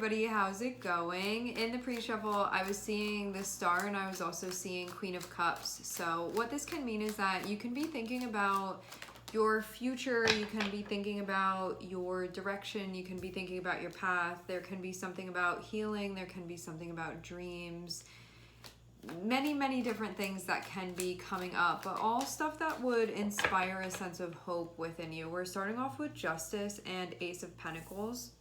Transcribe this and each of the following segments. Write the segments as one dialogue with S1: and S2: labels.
S1: everybody, how's it going? In the pre-shuffle, I was seeing the Star and I was also seeing Queen of Cups. So what this can mean is that you can be thinking about your future, you can be thinking about your direction, you can be thinking about your path. There can be something about healing, there can be something about dreams. Many different things that can be coming up, but all stuff that would inspire a sense of hope within you. We're starting off with Justice and Ace of Pentacles.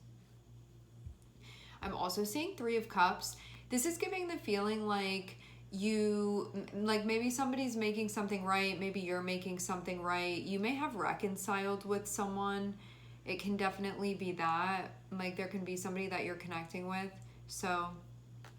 S1: I'm also seeing Three of Cups. This is giving the feeling like maybe somebody's making something right, maybe you're making something right. You may have reconciled with someone. It can definitely be that. Like there can be somebody that you're connecting with. So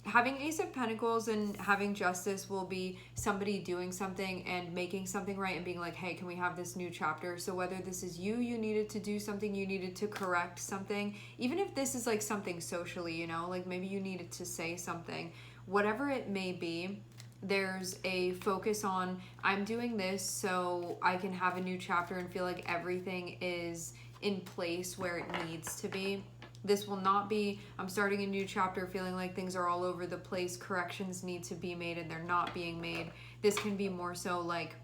S1: having Ace of Pentacles and having Justice will be somebody doing something and making something right and being like, hey, can we have this new chapter? So whether this is you needed to do something, you needed to correct something, even if this is like something socially, you know, like maybe you needed to say something, whatever it may be, there's a focus on, I'm doing this so I can have a new chapter and feel like everything is in place where it needs to be. This will not be, I'm starting a new chapter feeling like things are all over the place, corrections need to be made and they're not being made. This can be more so like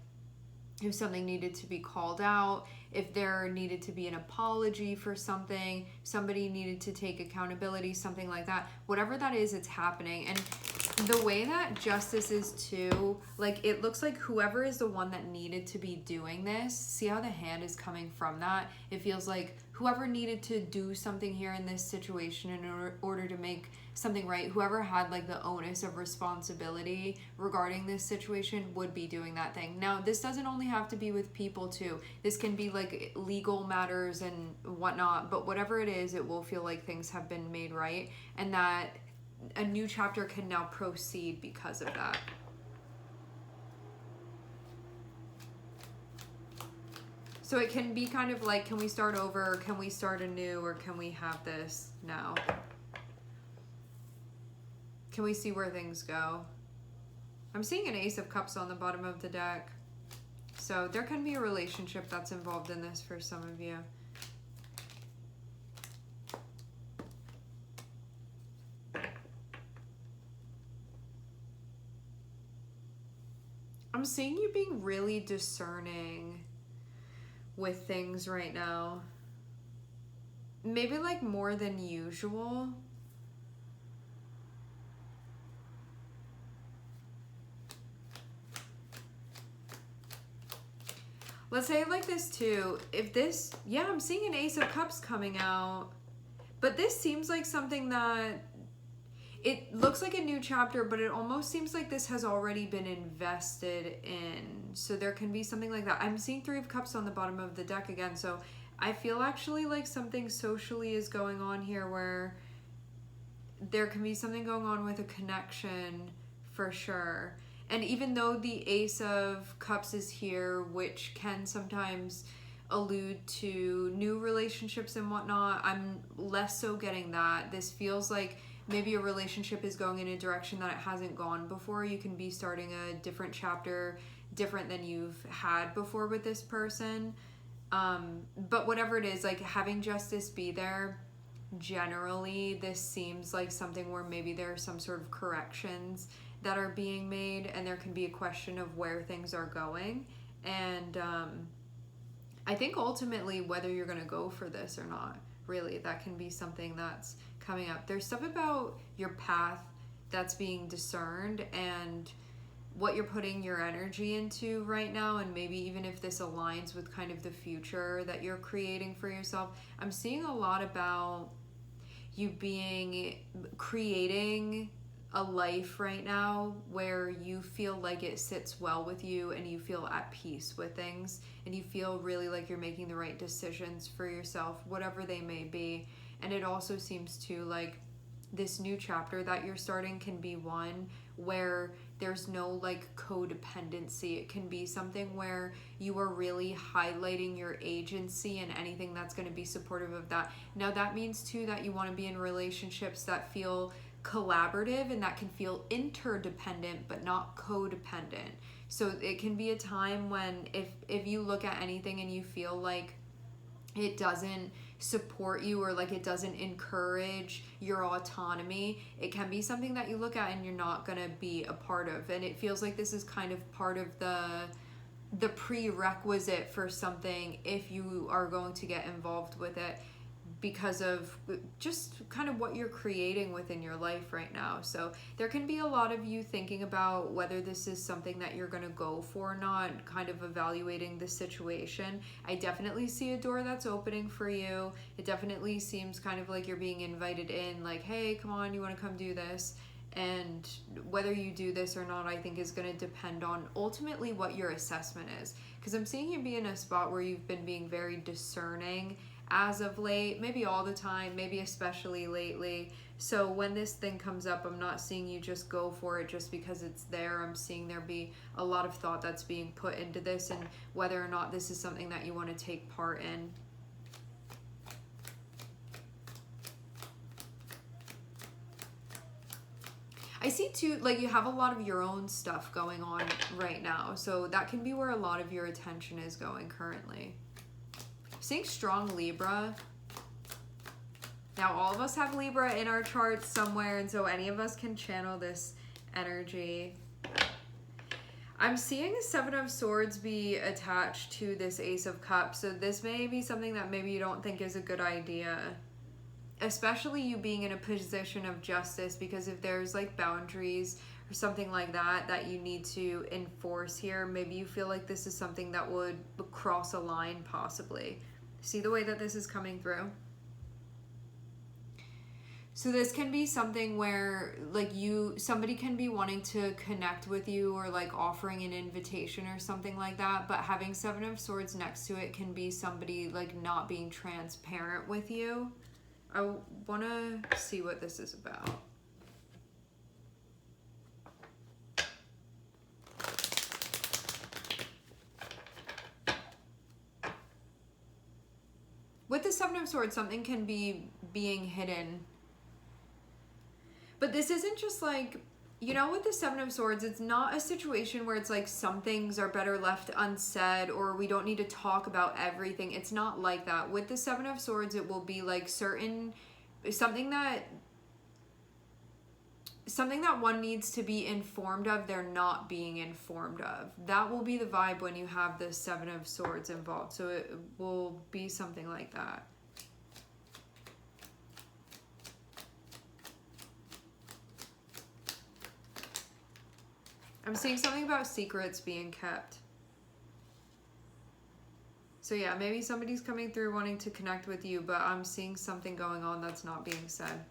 S1: if something needed to be called out, if there needed to be an apology for something, somebody needed to take accountability, something like that. Whatever that is, it's happening. And the way that Justice is too, like it looks like whoever is the one that needed to be doing this, see how the hand is coming from that? It feels like whoever needed to do something here in this situation in order to make something right, whoever had like the onus of responsibility regarding this situation would be doing that thing. Now, this doesn't only have to be with people too. This can be like legal matters and whatnot, but whatever it is, it will feel like things have been made right and that a new chapter can now proceed because of that. So it can be kind of like, can we start over? Can we start anew? Or can we have this now? Can we see where things go? I'm seeing an Ace of Cups on the bottom of the deck. So there can be a relationship that's involved in this for some of you. I'm seeing you being really discerning with things right now. Maybe like more than usual. Let's say it like this too. If this, yeah, I'm seeing an Ace of Cups coming out. But this seems like something that, it looks like a new chapter, but it almost seems like this has already been invested in. So there can be something like that. I'm seeing Three of Cups on the bottom of the deck again. So I feel actually like something socially is going on here where there can be something going on with a connection for sure. And even though the Ace of Cups is here, which can sometimes allude to new relationships and whatnot, I'm less so getting that. This feels like maybe a relationship is going in a direction that it hasn't gone before. You can be starting a different chapter, different than you've had before with this person. But whatever it is, like having Justice be there, generally this seems like something where maybe there are some sort of corrections that are being made and there can be a question of where things are going. And I think ultimately whether you're going to go for this or not, really, that can be something that's coming up. There's stuff about your path that's being discerned and what you're putting your energy into right now, and maybe even if this aligns with kind of the future that you're creating for yourself. I'm seeing a lot about you creating a life right now where you feel like it sits well with you and you feel at peace with things and you feel really like you're making the right decisions for yourself, whatever they may be. And it also seems to like this new chapter that you're starting can be one where there's no like codependency. It can be something where you are really highlighting your agency and anything that's going to be supportive of that. Now that means too that you want to be in relationships that feel collaborative and that can feel interdependent but not codependent. So it can be a time when if you look at anything and you feel like it doesn't support you, or like it doesn't encourage your autonomy, it can be something that you look at and you're not going to be a part of. And it feels like this is kind of part of the prerequisite for something if you are going to get involved with it, because of just kind of what you're creating within your life right now. So there can be a lot of you thinking about whether this is something that you're going to go for or not, kind of evaluating the situation. I definitely see a door that's opening for you. It definitely seems kind of like you're being invited in, like, hey, come on, you want to come do this? And whether you do this or not, I think is going to depend on ultimately what your assessment is. Because I'm seeing you be in a spot where you've been being very discerning as of late, maybe all the time, maybe especially lately. So when this thing comes up, I'm not seeing you just go for it just because it's there. I'm seeing there be a lot of thought that's being put into this, and whether or not this is something that you want to take part in. I see too, like, you have a lot of your own stuff going on right now, so that can be where a lot of your attention is going currently. Seeing strong Libra. Now, all of us have Libra in our charts somewhere, and so any of us can channel this energy. I'm seeing a Seven of Swords be attached to this Ace of Cups, so this may be something that maybe you don't think is a good idea. Especially you being in a position of justice, because if there's like boundaries or something like that that you need to enforce here, maybe you feel like this is something that would cross a line possibly. See the way that this is coming through? So this can be something where like somebody can be wanting to connect with you, or like offering an invitation or something like that, but having Seven of Swords next to it can be somebody like not being transparent with you. I want to see what this is about. With the Seven of Swords, something can be being hidden. But this isn't just like, you know, with the Seven of Swords, it's not a situation where it's like some things are better left unsaid, or we don't need to talk about everything. It's not like that. With the Seven of Swords, it will be like something that one needs to be informed of, they're not being informed of. That will be the vibe when you have the Seven of Swords involved. So it will be something like that. I'm seeing something about secrets being kept. So yeah, maybe somebody's coming through wanting to connect with you, but I'm seeing something going on that's not being said.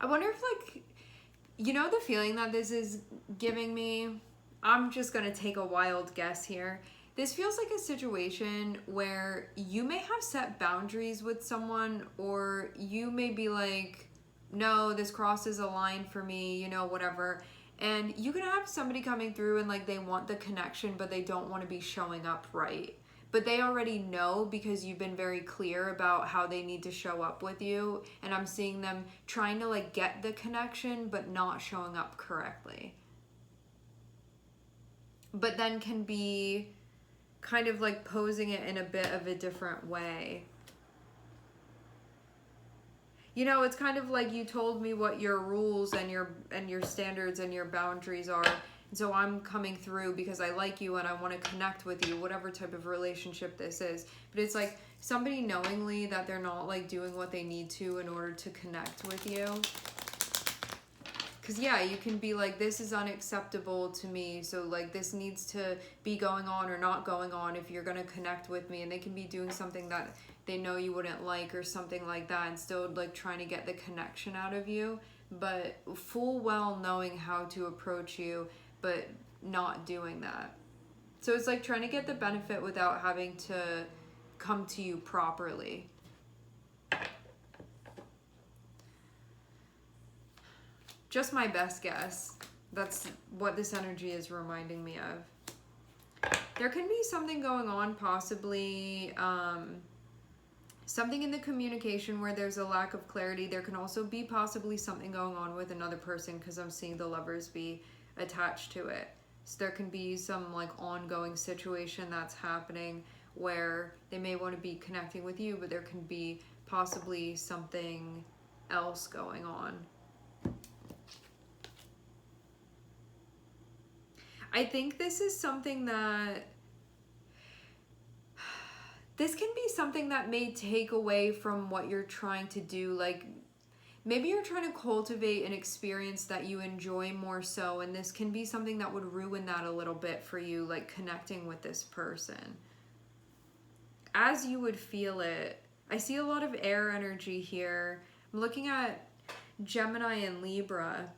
S1: I wonder if, like, you know the feeling that this is giving me? I'm just going to take a wild guess here. This feels like a situation where you may have set boundaries with someone, or you may be like, no, this crosses a line for me, you know, whatever. And you can have somebody coming through and like they want the connection, but they don't want to be showing up right. But they already know because you've been very clear about how they need to show up with you. And I'm seeing them trying to like get the connection, but not showing up correctly. But then can be kind of like posing it in a bit of a different way. You know, it's kind of like you told me what your rules and your standards and your boundaries are. And so I'm coming through because I like you and I want to connect with you, whatever type of relationship this is. But it's like somebody knowingly that they're not like doing what they need to in order to connect with you. Because, yeah, you can be like, this is unacceptable to me. So, like, this needs to be going on or not going on if you're going to connect with me. And they can be doing something that they know you wouldn't like or something like that, and still, like, trying to get the connection out of you. But full well knowing how to approach you, but not doing that. So it's like trying to get the benefit without having to come to you properly. Just my best guess. That's what this energy is reminding me of. There can be something going on, possibly something in the communication where there's a lack of clarity. There can also be possibly something going on with another person, because I'm seeing the Lovers be attached to it. So there can be some like ongoing situation that's happening where they may want to be connecting with you, but there can be possibly something else going on. I think this is something that, this can be something that may take away from what you're trying to do. Like, maybe you're trying to cultivate an experience that you enjoy more so, and this can be something that would ruin that a little bit for you, like connecting with this person. As you would feel it, I see a lot of air energy here. I'm looking at Gemini and Libra.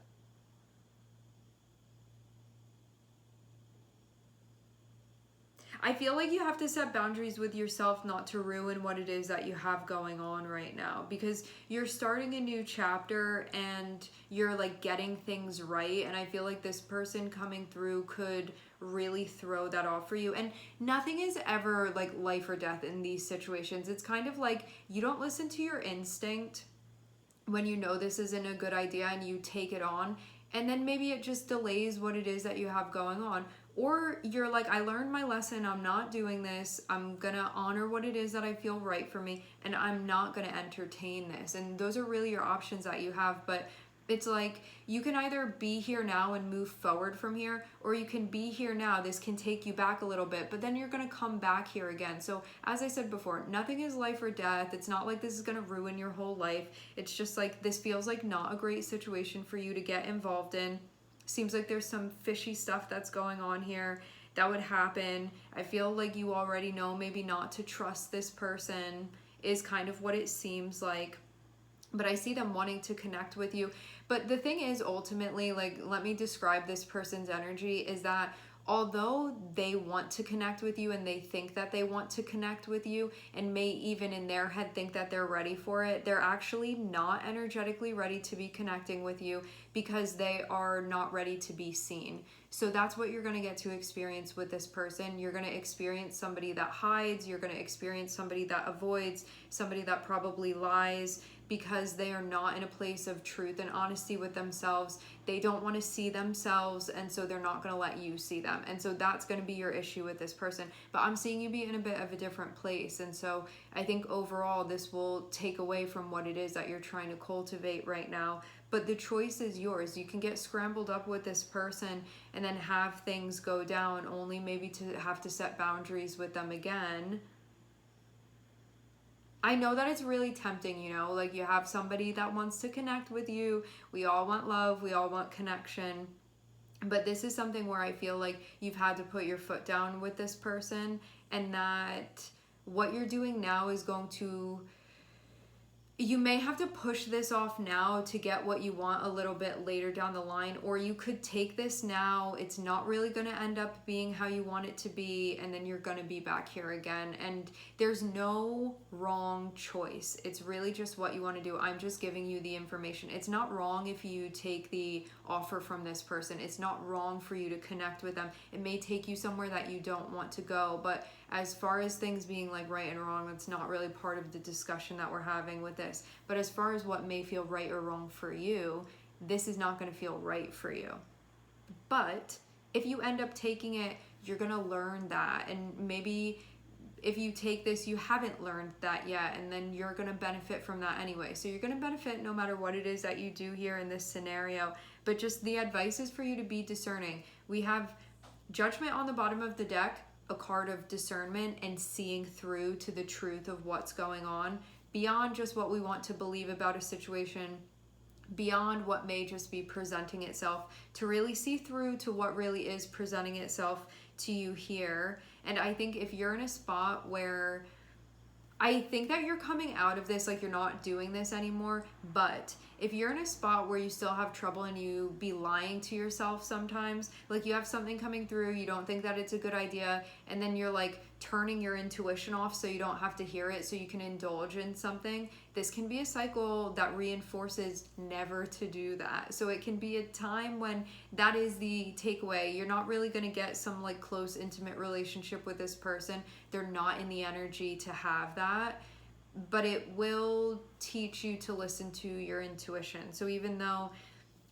S1: I feel like you have to set boundaries with yourself not to ruin what it is that you have going on right now, because you're starting a new chapter and you're like getting things right, and I feel like this person coming through could really throw that off for you. And nothing is ever like life or death in these situations. It's kind of like you don't listen to your instinct when you know this isn't a good idea and you take it on, and then maybe it just delays what it is that you have going on. Or you're like, I learned my lesson, I'm not doing this, I'm gonna honor what it is that I feel right for me, and I'm not gonna entertain this. And those are really your options that you have. But it's like, you can either be here now and move forward from here, or you can be here now, this can take you back a little bit, but then you're gonna come back here again. So as I said before, nothing is life or death. It's not like this is gonna ruin your whole life. It's just like, this feels like not a great situation for you to get involved in. Seems like there's some fishy stuff that's going on here that would happen. I feel like you already know maybe not to trust this person is kind of what it seems like. But I see them wanting to connect with you. But the thing is, ultimately, like, let me describe this person's energy, is that although they want to connect with you and they think that they want to connect with you and may even in their head think that they're ready for it, they're actually not energetically ready to be connecting with you because they are not ready to be seen. So that's what you're going to get to experience with this person. You're going to experience somebody that hides. You're going to experience somebody that avoids, somebody that probably lies, because they are not in a place of truth and honesty with themselves. They don't want to see themselves, and so they're not going to let you see them. And so that's going to be your issue with this person. But I'm seeing you be in a bit of a different place. And so I think overall this will take away from what it is that you're trying to cultivate right now. But the choice is yours. You can get scrambled up with this person and then have things go down, only maybe to have to set boundaries with them again. I know that it's really tempting, you know, like you have somebody that wants to connect with you. We all want love. We all want connection. But this is something where I feel like you've had to put your foot down with this person, and that what you're doing now is going to, you may have to push this off now to get what you want a little bit later down the line, or you could take this now. It's not really going to end up being how you want it to be, and then you're going to be back here again. And there's no wrong choice. It's really just what you want to do. I'm just giving you the information. It's not wrong if you take the offer from this person. It's not wrong for you to connect with them. It may take you somewhere that you don't want to go, but as far as things being like right and wrong, that's not really part of the discussion that we're having with this. But as far as what may feel right or wrong for you, this is not going to feel right for you. But if you end up taking it, you're going to learn that. And maybe if you take this, you haven't learned that yet, and then you're going to benefit from that anyway. So you're going to benefit no matter what it is that you do here in this scenario. But just the advice is for you to be discerning. We have Judgment on the bottom of the deck, a card of discernment and seeing through to the truth of what's going on beyond just what we want to believe about a situation. beyond what may just be presenting itself, to really see through to what really is presenting itself to you here. And I think if you're in a spot where I think that you're coming out of this, like you're not doing this anymore, but if you're in a spot where you still have trouble and you be lying to yourself sometimes, like you have something coming through, you don't think that it's a good idea, and then you're like turning your intuition off so you don't have to hear it so you can indulge in something, this can be a cycle that reinforces never to do that. So it can be a time when that is the takeaway. You're not really going to get some like close, intimate relationship with this person. They're not in the energy to have that, but it will teach you to listen to your intuition. So even though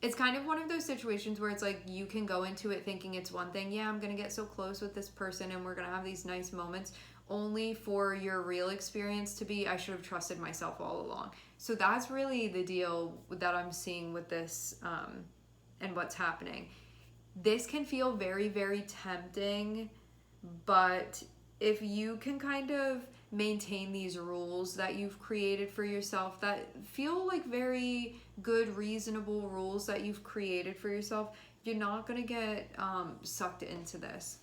S1: it's kind of one of those situations where it's like you can go into it thinking it's one thing, yeah, I'm gonna get so close with this person and we're gonna have these nice moments, only for your real experience to be, I should have trusted myself all along. So that's really the deal that I'm seeing with this and what's happening. This can feel very, very tempting, but if you can kind of maintain these rules that you've created for yourself that feel like very good, reasonable rules that you've created for yourself, you're not going to get sucked into this.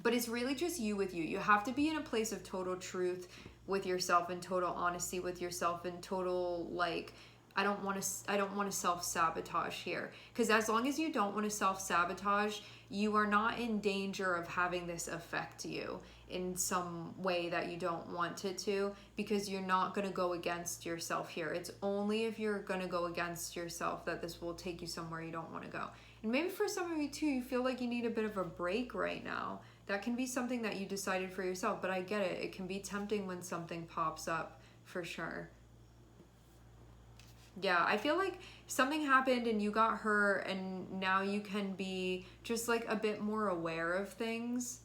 S1: But it's really just you with you. You have to be in a place of total truth with yourself and total honesty with yourself and total like, I don't want to self-sabotage here. Because as long as you don't want to self-sabotage, you are not in danger of having this affect you in some way that you don't want it to, because you're not going to go against yourself here. It's only if you're going to go against yourself that this will take you somewhere you don't want to go. And maybe for some of you too, you feel like you need a bit of a break right now. That can be something that you decided for yourself, but I get it. It can be tempting when something pops up, for sure. Yeah, I feel like something happened and you got hurt, and now you can be just like a bit more aware of things.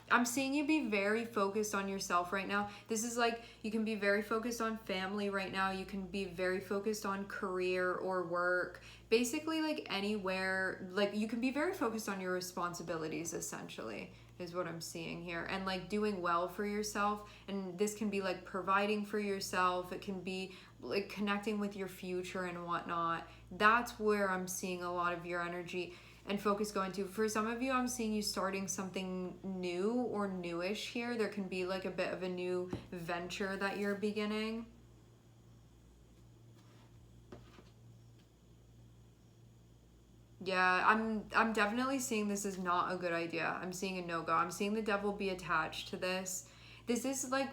S1: I'm seeing you be very focused on yourself right now. This is like, you can be very focused on family right now. You can be very focused on career or work. Basically like anywhere, like you can be very focused on your responsibilities essentially, is what I'm seeing here. And like doing well for yourself. And this can be like providing for yourself. It can be like connecting with your future and whatnot. That's where I'm seeing a lot of your energy and focus going to. For some of you, I'm seeing you starting something new or newish here. There can be like a bit of a new venture that you're beginning. Yeah, I'm definitely seeing this is not a good idea. I'm seeing a no-go. I'm seeing the devil be attached to this. This is like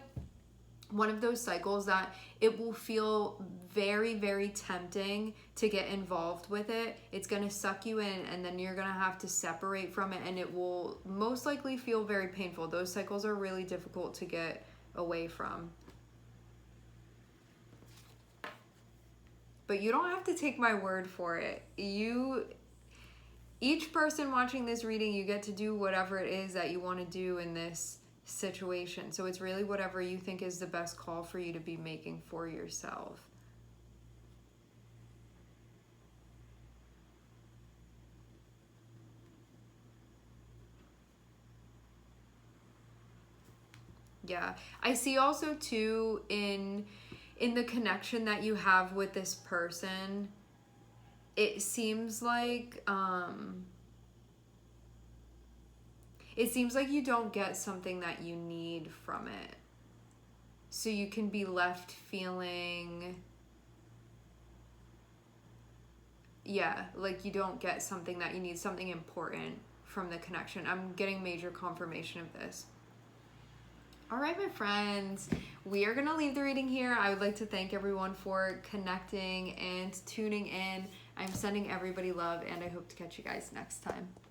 S1: one of those cycles that it will feel very, very tempting to get involved with it. It's going to suck you in, and then you're going to have to separate from it, and it will most likely feel very painful. Those cycles are really difficult to get away from. But you don't have to take my word for it. Each person watching this reading, you get to do whatever it is that you want to do in this situation. So it's really whatever you think is the best call for you to be making for yourself. Yeah, I see also too in the connection that you have with this person, it seems like you don't get something that you need from it. So you can be left feeling, yeah, like you don't get something that you need, something important from the connection. I'm getting major confirmation of this. All right, my friends, we are going to leave the reading here. I would like to thank everyone for connecting and tuning in. I'm sending everybody love, and I hope to catch you guys next time.